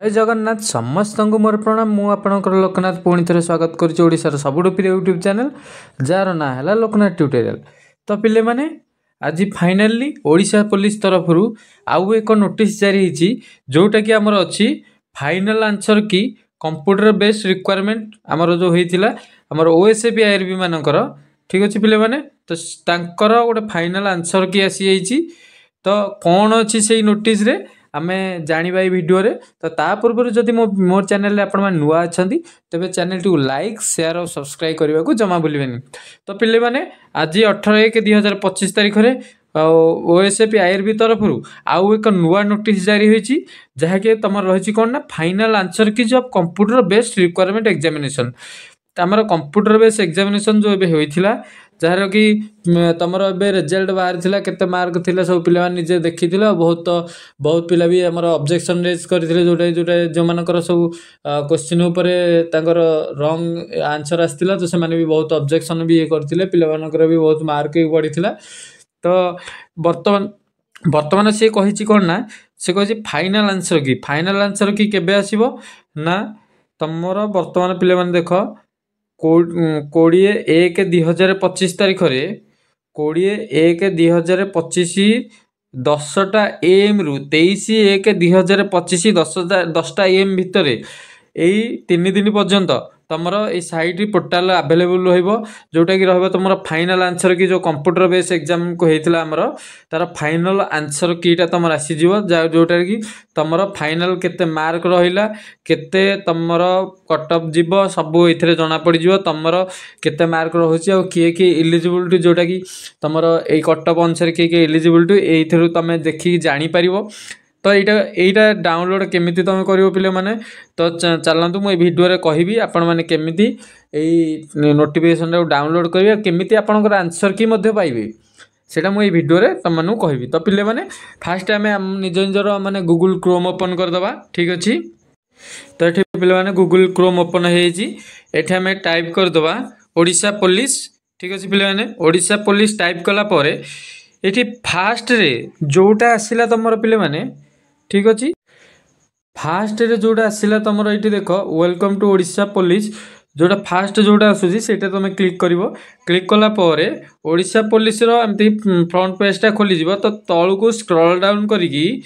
जय जगन्नाथ समस्त को मोर प्रणाम। मु आपणकर लोकनाथ पुणी थे स्वागत करोड़ार सबुठ प्रिय यूट्यूब चैनल जार ना है लोकनाथ ट्यूटोरियल। तो पिले माने आज फाइनाली ओडिशा पुलिस तरफ आउ एक नोटिस जारी होती जोटा कि आमर अच्छी फाइनाल आंसर की कंप्यूटर बेस्ड रिक्वायरमेंट आमर जो होता आमर ओएसएपी आईआरबी मानकर ठीक अच्छे पिले माने तो तांकर गोटे फाइनाल आंसर की आसी जाइए। तो कौन अच्छी से नोटिस रे आमे जानिबा ए वीडियो रे। तो ता पूर्व जदि मोर चैनल आपण मैंने नुआ अच्छा तेरे चैनल टी लाइक शेयर और सब्सक्राइब करने को जमा भूलें। तो पिले माने आज 18/1/2025 तारीख में ओएसएपी आईआरबी तरफ आउ एक नुआ नोटिस जारी होती जहाँकि तुम रही कौन ना फाइनाल आंसर की जब कंप्यूटर बेस्ड रिक्वायरमेंट एग्जामिनेशन आमर कंप्यूटर बेस्ड एग्जामिनेशन जो होता जार कि तुम रिजल्ट बाहर था केते मार्क थिला सब पिला निजे देखी बहुत बहुत पिला भी आमर ऑब्जेक्शन रेज करते जोटा जोटा जो मानकर सब क्वेश्चन उपरे तांकर रॉन्ग आंसर आसला तो से भी बहुत ऑब्जेक्शन भी करते पिला भी बहुत मार्क भी बढ़ी। तो बर्तमान सी कही कौन ना से कही फाइनाल आंसर की केबे आसीबो ना तुमर बर्तमान पिले माने देख 20/1/2025 तारीख में 20/1/2025 10टा AM रु 23/1/2025 10टा AM भितर यही 3 दिन पर्यंत तुमर ये साइट पोर्टाल अवेलेबल जोटा कि तुम फाइनाल आंसर की जो कंप्यूटर बेस एग्जाम को होता आमर तार फाइनाल आंसर कीटा तुम आसीज जोटा कि तुम फाइनाल केते मार्क रहा केते तुम कट ऑफ जीव सब ये जना पड़ तुम केते मार्क रोचे किए किए इलिजिबिलिटी जोटा कि तुम ये कट ऑफ अनुसार किए इलिजिबिलिटी ये तुम देखिए जापर। तो यहाँ डाउनलोड केमिति तुम करिवो पिले माने। तो चलतु मुझे वीडियो रे कहबी आपण माने केमिति एई नोटिफिकेशन डाउनलोड करिवे केमिति आपनकर आंसर की मध्य पाइबे सेटा मुझे वीडियो रे तुम मानू कहबी। तो पिले माने फास्ट आम निज निजर माने गूगल क्रोम ओपन करदबा ठीक अच्छी। तो ये पिले माने गूगल क्रोम ओपन होती आम टाइप करदबा ओडिशा पुलिस ठीक अच्छे पिले माने ओडिशा पुलिस टाइप कला परे ये फास्ट रे जोटा आसला तुम पिले माने ठीक अच्छे फास्ट रे जोटा आसला तुम ये देख वेलकम टू ओडिशा पुलिस जोटा फास्ट जोटा आसूसी सेटा तुम क्लिक कर क्लिक कला परे ओडिशा पुलिस एमती फ्रंट पेजटा खोली तो तलू को स्क्रॉल डाउन करिकी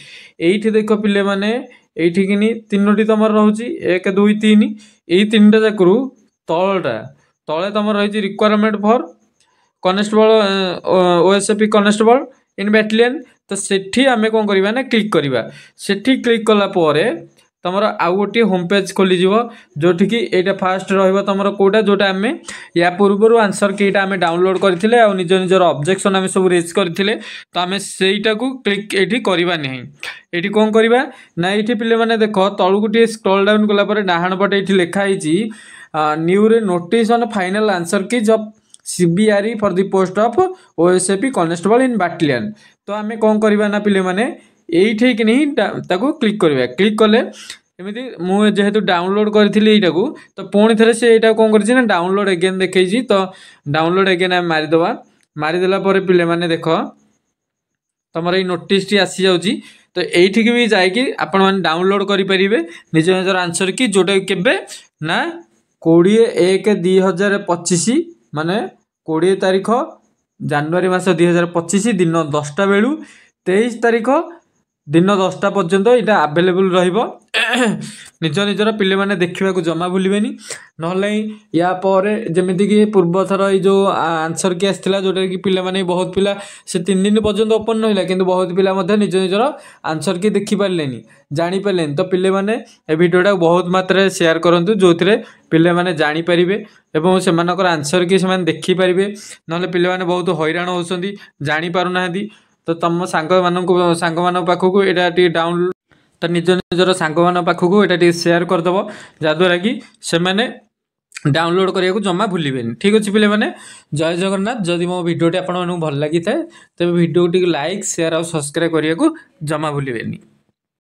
एठी देख पिले माने एठी किनी तीनोटी तुम रोचे 1 2 3 यही 3टा जाकरू तलटा तले तुम रही requirement for constable OSAP constable in battalion. तो सेठी आमे कौन करवा ना क्लिक करवा सेठी क्लिक कला परे तुमर आउ गोटे होम पेज खोली जोटि कि यहाँ फास्ट रम कौटा जोटा आम या पूर्व आंसर कीटा आम डाउनलोड करते निज निजर ऑब्जेक्शन आम सब रेज करते तो आम सेटा को क्लिक ये करवा नहीं ये कौन करवा ना ये पिले माने देख तलू गोटे स्क्रॉल डाउन कला डाहाण पटे ये लिखाई न्यू रे नोटिस ऑन फाइनल आंसर की जब CBRE for the post of OSAP constable in battalion. तो आम कौन करवा ना पिले माने ये नहीं ताको क्लिक करवा क्लिक कले एमती मुझे जेहेतु डाउनलोड करी को तो पुणी थे से यहाँ कौन कर डाउनलोड एगेन देखी। तो डाउनलोड एगेन आम मारिदेवा मारिदेला पिले माने देख तुम ये नोटिस टी आसी जाऊँगी तो ये भी जाकि आपण मैंने डाउनलोड करेंगे निज निजर आंसर की जोटा केबे ना 20/1/2025 माने 20 तारीख जनवरी मास 2025 दिन 10टा बेलू 23 तारीख दिन 10टा पर्यंत यहाँ आवेलेबल रहिबो। निज निजर पिले माने देखा जमा भूलें ना या जमीक कि पूर्व थर जो आंसर की आसला जोटा कि पिले माने बहुत पिला से 3 दिन पर्यंत ओपन रहा कि बहुत पिला निज निजर आंसर की देखिपारे जानीपारे। तो पिले माने ए वीडियोटा बहुत मात्रा शेयर करूँ जो थे पिले माने जानीपारे एवं से आंसर की से देखिपारे ना पिले माने बहुत हैरान होती जानीपारना। तो तुम सांग पाखक ये डाउनलोड तो निज निजर सांग पाखक ये शेयर करदेव जहाद्वारा कि से डाउनलोड करने को जमा भूलें ठीक अच्छे पिले माने। जय जगन्नाथ जदि मो वीडियोटी आपको भल लगी था तेज वीडियो लाइक शेयर और सब्सक्राइब करने को जमा भूलें।